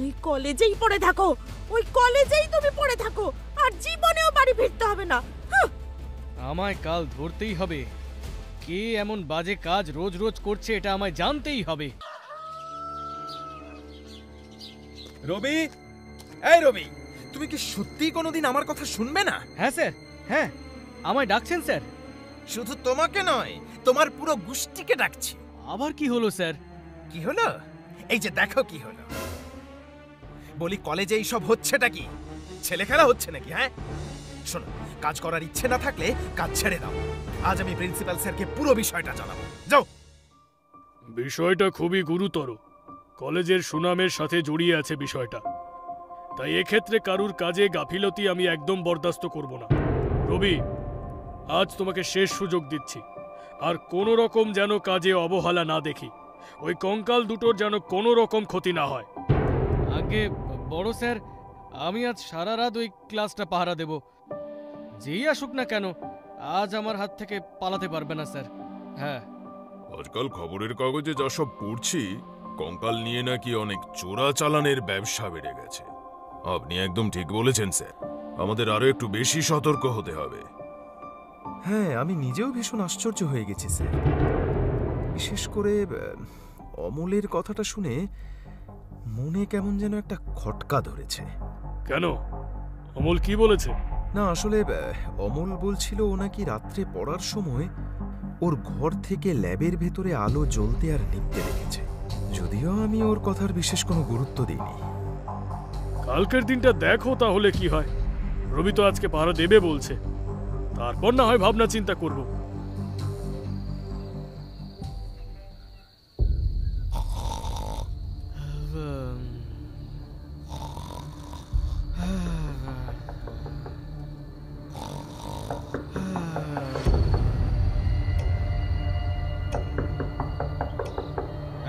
ওই কলেজেই পড়ে থাকো, ওই কলেজেই তুমি পড়ে থাকো, আর জীবনেও বাড়ি ফিরতে হবে না। আমায় কাল ধরতেই হবে। কে এমন বাজে কাজ রোজ রোজ করছে এটা আমায় জানতেই হবে। রবি, এই রবি, তুমি কি সত্যিই কোনোদিন আমার কথা শুনবে না? হ্যাঁ স্যার, হ্যাঁ। আমায় ডাকছেন স্যার? শুধু তোমাকে নয়, তোমার পুরো গোষ্ঠীকে ডাকছি। আবার কি হলো স্যার? কি হলো? এই যে দেখো কি হলো। বলি কলেজে এইসব হচ্ছেটা কি? ছেলে খেলা হচ্ছে নাকি? হ্যাঁ শোনো, কাজ করার ইচ্ছে না থাকলে কাজ ছেড়ে দাও। আজ আমি প্রিন্সিপাল স্যারকে পুরো বিষয়টা জানাবো। যাও। বিষয়টা খুবই গুরুতর। কলেজের সুনামের সাথে জড়িয়ে আছে বিষয়টা, তাই এক্ষেত্রে কারুর কাজে গাফিলতি আমি একদম বরদাস্ত করব না। রবি, আজ তোমাকে শেষ সুযোগ দিচ্ছি, আর কোনো রকম যেন কাজে অবহেলা না দেখি। ওই কঙ্কাল দুটোর যেন কোনো রকম ক্ষতি না হয়। আগে বড় স্যার, আমি আজ সারা রাত ওই ক্লাসটা পাহারা দেব। যেই আসুক না কেন, আজ আমার হাত থেকে পালাতে পারবে না স্যার। হ্যাঁ। আজকাল খবরের কাগজে যা সব পড়ছি, কঙ্কাল নিয়ে নাকি অনেক চোরাচালানের ব্যবসা বেড়ে গেছে। আপনি একদম ঠিক বলেছেন স্যার, আমাদের আরো একটু বেশি সতর্ক হতে হবে। হ্যাঁ, আমি নিজেও ভীষণ আশ্চর্য হয়ে গেছি স্যার। বিশেষ করে অমলের কথাটা শুনে মনে কেমন যেন একটা খটকা ধরেছে। কেন? অমল কি বলেছে? না আসলে অমল বলছিল ও নাকি রাত্রে পড়ার সময় ওর ঘর থেকে ল্যাবের ভেতরে আলো জ্বলতে আর নিভতে দেখেছে। যদিও আমি ওর কথার বিশেষ কোনো গুরুত্ব দিইনি। কালকের দিনটা দেখো তাহলে কি হয়। রবি তো আজকে পাহারা দেবে বলছে, তারপর না হয় ভাবনা চিন্তা করব।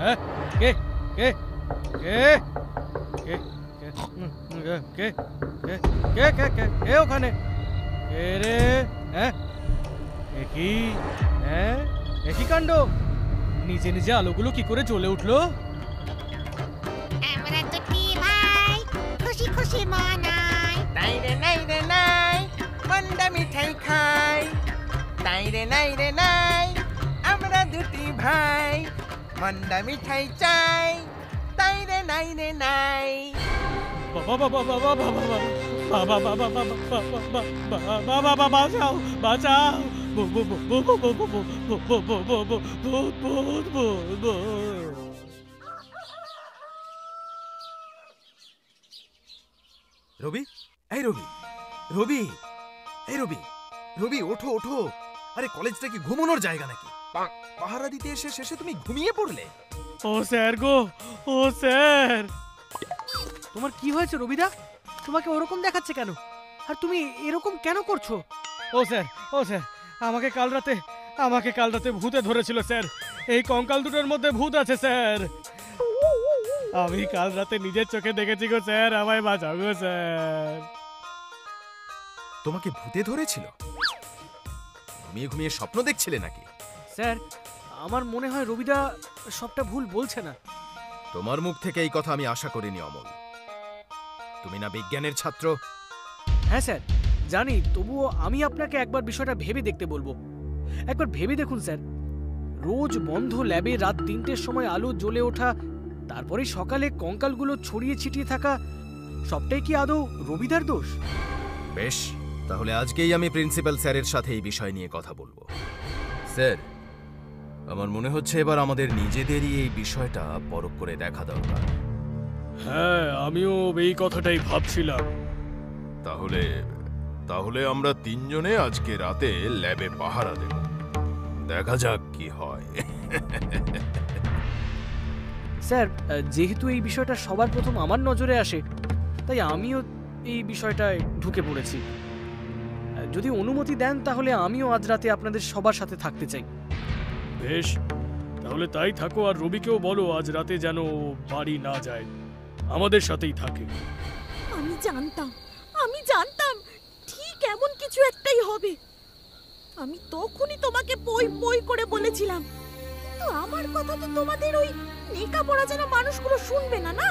হ্যাঁ, কে কে কে কে কে কে কে কে কে কে কে ওখানে? কে রে? হ্যাঁ, একই, হ্যাঁ, একই কাণ্ড। নিজে নিজে আলোগুলো কি করে জ্বলে উঠলো? আমরা দুটি ভাই খুশি খুশি মানাই। নাই রে নাই রে নাই, মন্ডা মিঠাই খাই। নাই রে নাই রে নাই, আমরা দুটি ভাই মন্ডা মিঠাই চাই। তাই রে নাই রে নাই। বাবা বাবা বাবা বাবা বাবা বাবা বাবা বাবা বাবা বাঁচাও বাঁচাও! রবি, এই রবি, রবি, এই রবি, রবি ওঠো ওঠো। আরে কলেজটা কি ঘুমানোর জায়গা নাকি? পাহারা দিতে এসে শেষে তুমি ঘুমিয়ে পড়লে। ও স্যার গো, ও স্যার! তোমার কি হয়েছে রবিদা? তোমাকে ওরকম দেখাচ্ছে কেন? আর তুমি এরকম কেন করছো? ও স্যার, ও স্যার, আমাকে কাল রাতে ভূতে ধরেছিল স্যার। এই কঙ্কাল দুটোর মধ্যে ভূত আছে স্যার। আমি কাল রাতে নিজের চোখে দেখেছি গো স্যার, আমায় বাঁচাও গো স্যার। তোমাকে ভূতে ধরেছিল? ঘুমিয়ে ঘুমিয়ে স্বপ্ন দেখছিলে নাকি? স্যার, আমার মনে হয় রবিদা সবটা ভুল বলছে না। তোমার মুখ থেকে এই কথা আমি আশা করিনি অমল। তুমি না বিজ্ঞানের ছাত্র? হ্যাঁ স্যার জানি, তবুও আমি আপনাকে একবার বিষয়টা ভেবে দেখতে বলবো। একবার ভেবে দেখুন স্যার, রোজ বন্ধ ল্যাবে রাত 3টের সময় আলো জ্বলে ওঠা, তারপরে সকালে কঙ্কালগুলো ছড়িয়ে ছিটিয়ে থাকা, সবটাই কি আদৌ রবিদার দোষ? বেশ, তাহলে আজকেই আমি প্রিন্সিপাল স্যারের সাথে এই বিষয় নিয়ে কথা বলবো। স্যার, আমার মনে হচ্ছে এবার আমাদের নিজেদেরই এই বিষয়টা পরখ করে দেখা দরকার। হ্যাঁ, আমিও এই কথাটাই ভাবছিলাম। তাহলে তাহলে আমরা তিনজনে আজকে রাতে ল্যাবে পাহারা দেব। দেখা যাক কি হয়। স্যার, যেহেতু এই বিষয়টা সবার প্রথম আমার নজরে আসে, তাই আমিও এই বিষয়টায় ঢুকে পড়েছি। যদি অনুমতি দেন তাহলে আমিও আজ রাতে আপনাদের সবার সাথে থাকতে চাই। বেশ, তাহলে তাই থাকো। আর রবিকেও বলো আজ রাতে যেন বাড়ি না যায়, আমাদের সাথেই থাকে। আমি জানতাম ঠিক এমন কিছু একটাই হবে। আমি তখনই তোমাকে পই পই করে বলেছিলাম, কিন্তু আমার কথা তো তোমাদের ওই লেখাপড়া যেন মানুষগুলো শুনবে না। না,